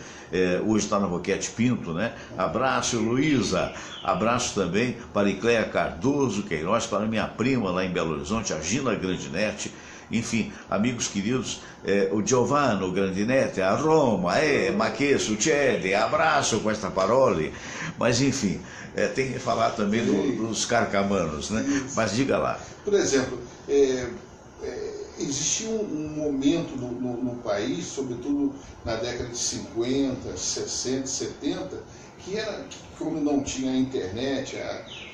hoje está na Roquete Pinto, né? Abraço, Heloísa, abraço também para Icléia Cardoso Queiroz, para minha prima lá em Belo Horizonte, a Gina Grandinetti. Enfim, amigos queridos, o Giovanni Grandinetti, a Roma, ma che succede, abraço com esta parole. Mas enfim, tem que falar também dos carcamanos, né? Mas diga lá. Por exemplo, existia um momento no país, sobretudo na década de 50, 60, 70, que como não tinha a internet,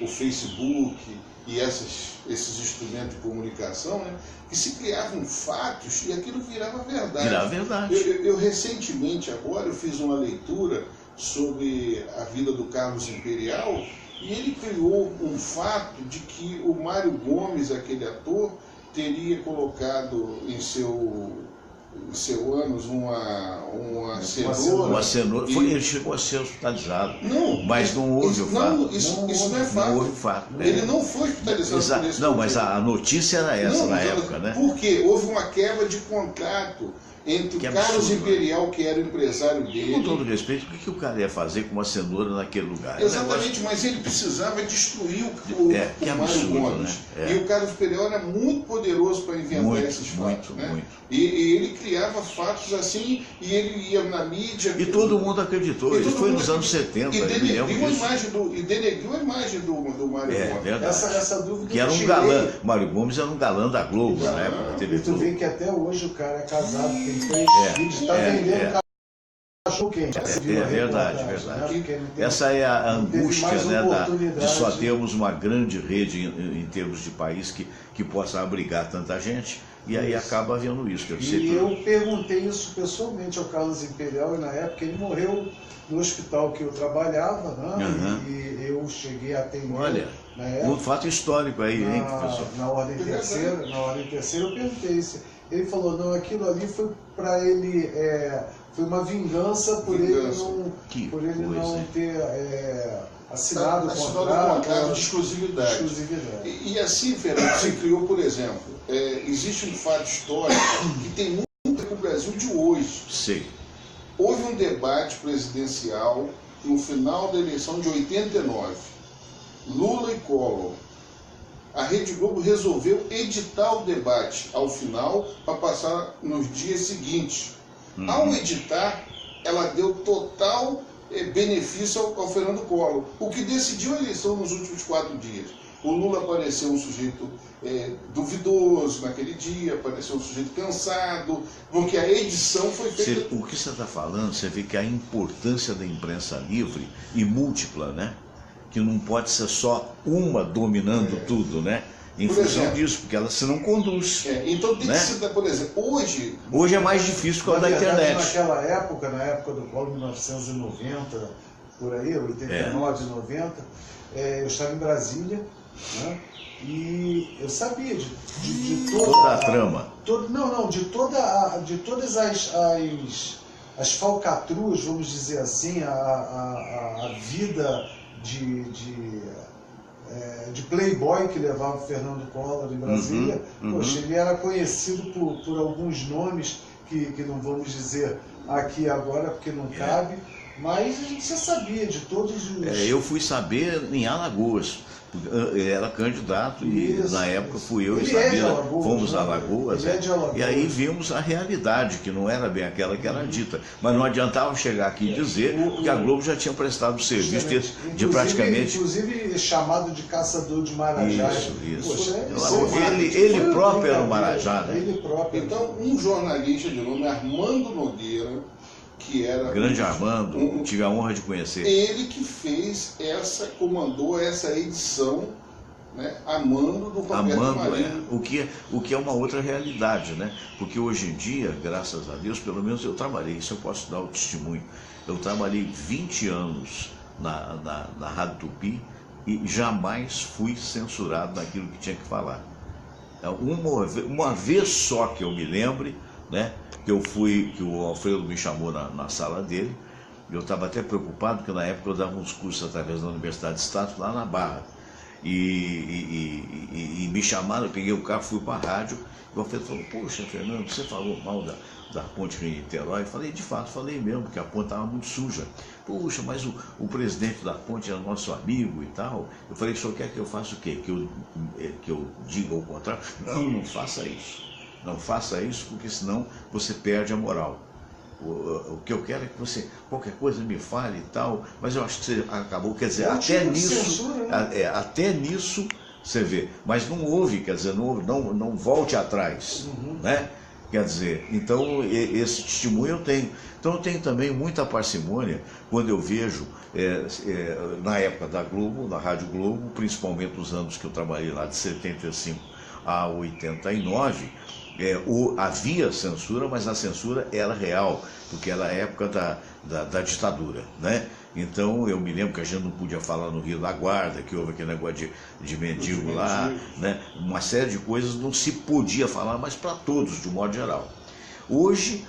o Facebook e esses instrumentos de comunicação, né, que se criavam fatos e aquilo virava verdade. Virava verdade. Eu recentemente, agora, eu fiz uma leitura sobre a vida do Carlos Imperial e ele criou um fato de que o Mário Gomes, aquele ator, teria colocado em seu Ceanos uma cenoura. Uma cenoura. Ele chegou a ser hospitalizado. Não, mas não houve o fato. Isso não é fato. Não houve fato. Ele não foi hospitalizado por isso. Não, mas a notícia era essa na época, né? Porque houve uma quebra de contrato entre o Carlos Imperial, que era o empresário dele. Com todo respeito, o que o cara ia fazer com uma cenoura naquele lugar? Exatamente, mas ele precisava destruir o Mário Gomes. Né? E o Carlos Imperial era muito poderoso para inventar esses fatos. Muito. E ele criava fatos assim, e ele ia na mídia. E todo mundo acreditou. Ele foi nos anos 70. E denegriu a imagem do Mário Gomes. Verdade. Essa dúvida que era um galã. Mário Gomes era um galã da Globo na época da TV. E tu vê que até hoje o cara é casado, tem 3 filhos, está vendendo cachorro quente. Verdade. Essa é a angústia, né, de só termos uma grande rede em termos de país que possa abrigar tanta gente. E aí acaba havendo isso. Eu perguntei isso pessoalmente ao Carlos Imperial, e na época ele morreu no hospital que eu trabalhava, né? E eu cheguei a atender. Olha, na época, um fato histórico aí, hein, professor? Na ordem terceira, eu perguntei isso. Ele falou, não, aquilo ali foi para ele, foi uma vingança por ele não ter assinado o contrato de exclusividade. E assim, Fernando, se criou, por exemplo, existe um fato histórico que tem muito com o Brasil de hoje. Sim. Houve um debate presidencial no final da eleição de 89. Lula e Collor. A Rede Globo resolveu editar o debate ao final para passar nos dias seguintes. Ao editar, ela deu total benefício ao Fernando Collor, o que decidiu a eleição nos últimos 4 dias. O Lula apareceu um sujeito duvidoso naquele dia, apareceu um sujeito cansado, porque a edição foi feita... O que você está falando, você vê que a importância da imprensa livre e múltipla, né? Que não pode ser só uma dominando tudo, né? Em função disso, porque ela se não conduz. Então tem que se dar, por exemplo, hoje é mais difícil com a da internet. Naquela época, na época do Collor, 1990, por aí, 89, 90, eu estava em Brasília, né? E eu sabia de toda a trama. De todas as falcatruas, vamos dizer assim, a vida de playboy que levava o Fernando Collor em Brasília. Poxa, ele era conhecido por alguns nomes que não vamos dizer aqui agora porque não cabe, mas a gente já sabia de todos os... eu fui saber em Alagoas. Era candidato e na época fui eu e Samira, fomos a Alagoas, e aí vimos a realidade, que não era bem aquela que era dita, mas não adiantava chegar aqui e dizer, porque a Globo já tinha prestado o serviço de praticamente... Inclusive chamado de caçador de Marajá. Isso. Ele próprio era um Marajá, né? Então, um jornalista de nome Armando Nogueira, que era... Grande Armando, tive a honra de conhecer. Ele que comandou essa edição, né, amando do Roberto Marinho. O que é uma outra realidade, né? Porque hoje em dia, graças a Deus, pelo menos eu trabalhei, isso eu posso dar o testemunho. Eu trabalhei 20 anos na Rádio Tupi e jamais fui censurado naquilo que tinha que falar. Uma vez só que eu me lembre, né, que o Alfredo me chamou na sala dele, eu estava até preocupado, porque na época eu dava uns cursos através da Universidade de Estado, lá na Barra, e me chamaram, eu peguei o carro, fui para a rádio, e o Alfredo falou, poxa, Fernando, você falou mal da ponte Rio-Niterói? Eu falei, de fato, falei mesmo, porque a ponte estava muito suja. Poxa, mas o presidente da ponte era nosso amigo e tal. Eu falei, o senhor quer que eu faça o quê? Que eu diga o contrário? Não faça isso. Não faça isso, porque senão você perde a moral. O que eu quero é que você, qualquer coisa, me fale e tal, mas eu acho que você acabou, quer dizer, até nisso, censura, né? Até nisso você vê, mas não houve, quer dizer, não volte atrás, né? Quer dizer, então esse testemunho eu tenho. Então eu tenho também muita parcimônia quando eu vejo, na época da Globo, na Rádio Globo, principalmente nos anos que eu trabalhei lá, de 75 a 89, havia censura, mas a censura era real, porque era a época da ditadura, né? Então eu me lembro que a gente não podia falar no Rio da Guarda, que houve aquele negócio de mendigo lá, né? Uma série de coisas não se podia falar, mas para todos, de um modo geral. Hoje,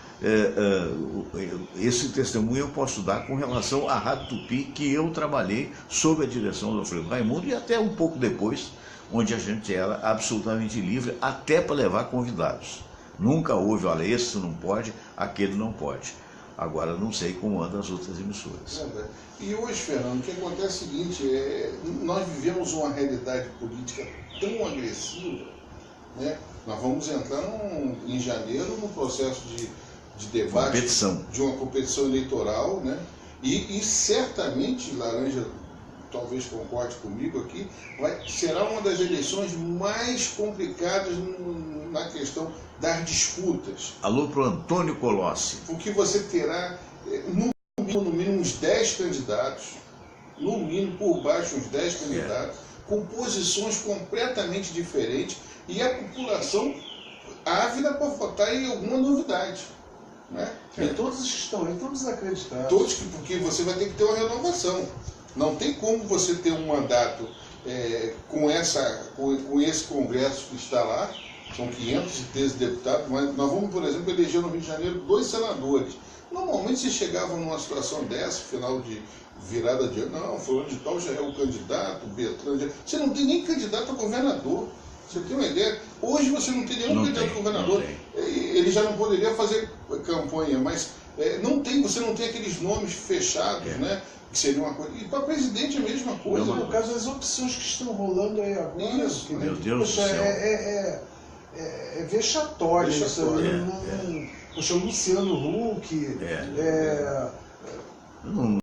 esse testemunho eu posso dar com relação à Rádio Tupi, que eu trabalhei sob a direção do Alfredo Raimundo e até um pouco depois, onde a gente era absolutamente livre, até para levar convidados. Nunca houve, olha, esse não pode, aquele não pode. Agora não sei como andam as outras emissoras. E hoje, Fernando, o que acontece é o seguinte, nós vivemos uma realidade política tão agressiva, né? Nós vamos entrar em janeiro num processo de debate, competição. De uma competição eleitoral, né? E certamente, Laranja talvez concorde comigo aqui, será uma das eleições mais complicadas na questão das disputas. Alô para o Antônio Colossi. Porque você terá, no mínimo, uns 10 candidatos, no mínimo, por baixo, uns 10 candidatos, com posições completamente diferentes, e a população ávida para votar em alguma novidade. Né? Todos que estão aí, todos acreditados. Todos, porque você vai ter que ter uma renovação. Não tem como você ter um mandato com esse Congresso que está lá, são 513 deputados, mas nós vamos, por exemplo, eleger no Rio de Janeiro 2 senadores. Normalmente se chegava numa situação dessa, final de virada de ano, não, fulano de tal já é o candidato, Beltrano, você não tem nem candidato a governador. Você tem uma ideia? Hoje você não tem nenhum candidato a governador. Ele já não poderia fazer campanha, mas você não tem aqueles nomes fechados, né? Que seria uma coisa. E para presidente é a mesma coisa. No caso, as opções que estão rolando aí agora, isso, meu Deus do céu. É vexatório. Isso aí. Poxa, o Luciano Huck.